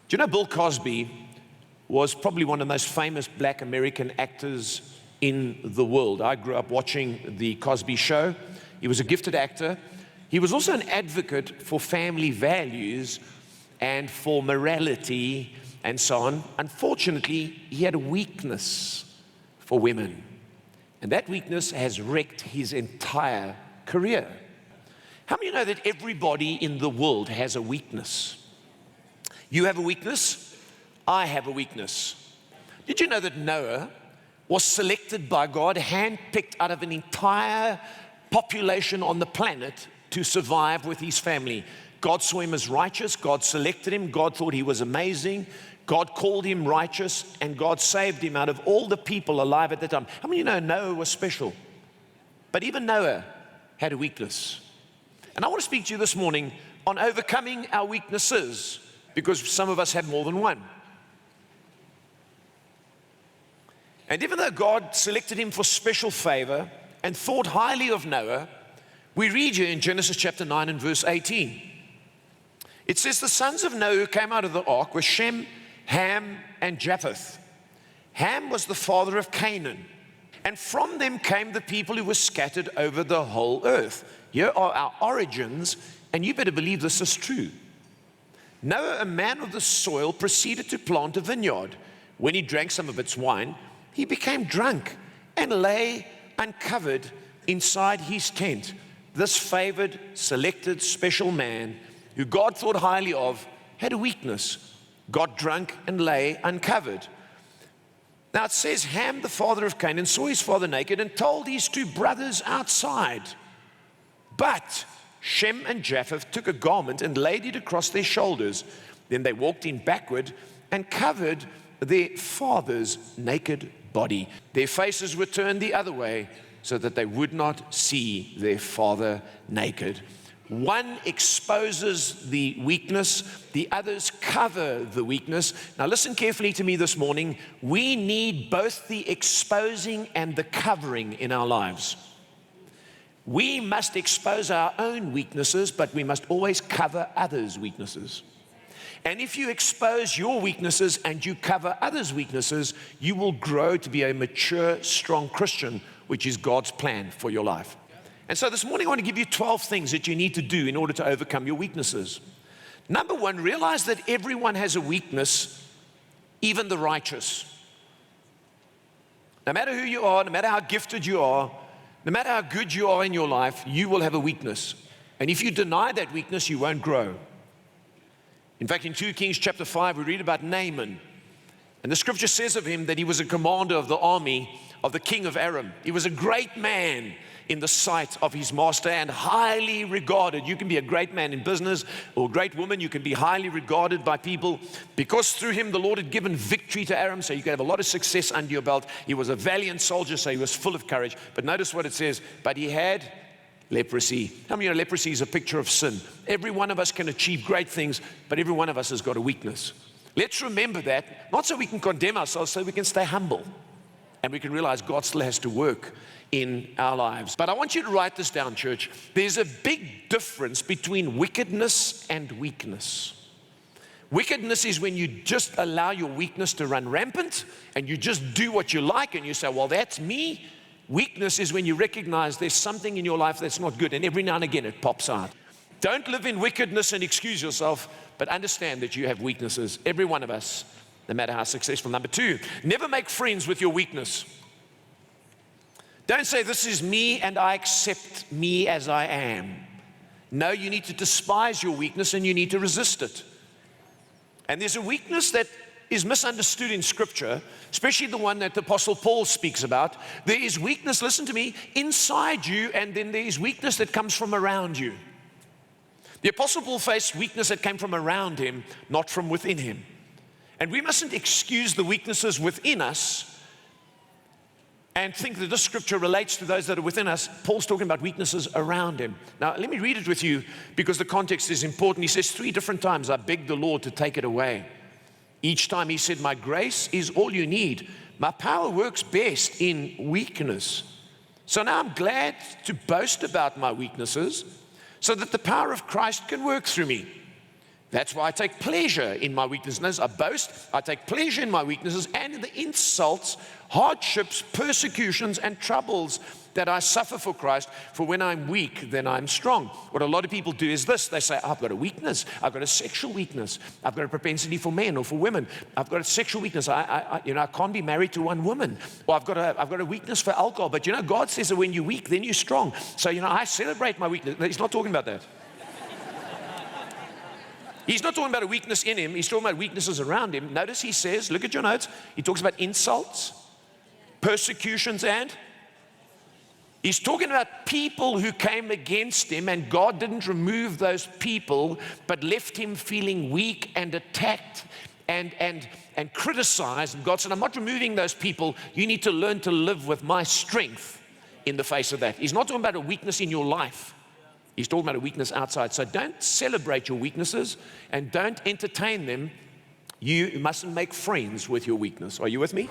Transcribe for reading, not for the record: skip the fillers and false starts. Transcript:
Do you know Bill Cosby was probably one of the most famous black American actors in the world? I grew up watching The Cosby Show. He was a gifted actor. He was also an advocate for family values and for morality and so on. Unfortunately, he had a weakness for women. And that weakness has wrecked his entire career. How many know that everybody in the world has a weakness? You have a weakness. I have a weakness. Did you know that Noah was selected by God, handpicked out of an entire population on the planet to survive with his family? God saw him as righteous. God selected him. God thought he was amazing. God called him righteous, and God saved him out of all the people alive at the time. How many of you know Noah was special? But even Noah had a weakness. And I want to speak to you this morning on overcoming our weaknesses, because some of us have more than one. And even though God selected him for special favor and thought highly of Noah, we read here in Genesis chapter 9 and verse 18. It says, the sons of Noah who came out of the ark were Shem, Ham, and Japheth. Ham was the father of Canaan, and from them came the people who were scattered over the whole earth. Here are our origins, and you better believe this is true. Noah, a man of the soil, proceeded to plant a vineyard. When he drank some of its wine, he became drunk and lay uncovered inside his tent. This favored, selected, special man, who God thought highly of, had a weakness, got drunk and lay uncovered. Now it says, Ham, the father of Canaan, saw his father naked and told his two brothers outside. But Shem and Japheth took a garment and laid it across their shoulders. Then they walked in backward and covered their father's naked body. Their faces were turned the other way so that they would not see their father naked. One exposes the weakness, the others cover the weakness. Now listen carefully to me this morning. We need both the exposing and the covering in our lives. We must expose our own weaknesses, but we must always cover others' weaknesses. And if you expose your weaknesses and you cover others' weaknesses, you will grow to be a mature, strong Christian, which is God's plan for your life. And so this morning I want to give you 12 things that you need to do in order to overcome your weaknesses. Number one, realize that everyone has a weakness, even the righteous. No matter who you are, no matter how gifted you are, no matter how good you are in your life, you will have a weakness. And if you deny that weakness, you won't grow. In fact, in 2 Kings chapter 5, we read about Naaman. And the scripture says of him that he was a commander of the army of the king of Aram. He was a great man in the sight of his master and highly regarded. You can be a great man in business or a great woman. You can be highly regarded by people because through him the Lord had given victory to Aram, so you could have a lot of success under your belt. He was a valiant soldier, so he was full of courage. But notice what it says, but he had leprosy. How many know leprosy is a picture of sin? Every one of us can achieve great things, but every one of us has got a weakness. Let's remember that, not so we can condemn ourselves, so we can stay humble and we can realize God still has to work in our lives. But I want you to write this down, church. There's a big difference between wickedness and weakness. Wickedness is when you just allow your weakness to run rampant and you just do what you like and you say, well, that's me. Weakness is when you recognize there's something in your life that's not good, and every now and again it pops out. Don't live in wickedness and excuse yourself, but understand that you have weaknesses, every one of us, no matter how successful. Number two, never make friends with your weakness. Don't say, this is me and I accept me as I am. No, you need to despise your weakness and you need to resist it. And there's a weakness that is misunderstood in Scripture, especially the one that the Apostle Paul speaks about. There is weakness, listen to me, inside you, and then there is weakness that comes from around you. The Apostle Paul faced weakness that came from around him, not from within him. And we mustn't excuse the weaknesses within us and think that this scripture relates to those that are within us. Paul's talking about weaknesses around him. Now, let me read it with you because the context is important. He says 3 different times, I begged the Lord to take it away. Each time he said, my grace is all you need. My power works best in weakness. So now I'm glad to boast about my weaknesses so that the power of Christ can work through me. That's why I take pleasure in my weaknesses. I boast, I take pleasure in my weaknesses and in the insults, hardships, persecutions, and troubles that I suffer for Christ. For when I'm weak, then I'm strong. What a lot of people do is this. They say, I've got a weakness. I've got a sexual weakness. I've got a propensity for men or for women. I've got a sexual weakness. I can't be married to one woman. Or I've got a weakness for alcohol. But God says that when you're weak, then you're strong. So, I celebrate my weakness. He's not talking about that. He's not talking about a weakness in him. He's talking about weaknesses around him. Notice he says, look at your notes. He talks about insults, persecutions, and he's talking about people who came against him, and God didn't remove those people, but left him feeling weak and attacked and criticized. And God said, I'm not removing those people. You need to learn to live with my strength in the face of that. He's not talking about a weakness in your life. He's talking about a weakness outside. So don't celebrate your weaknesses and don't entertain them. You mustn't make friends with your weakness. Are you with me?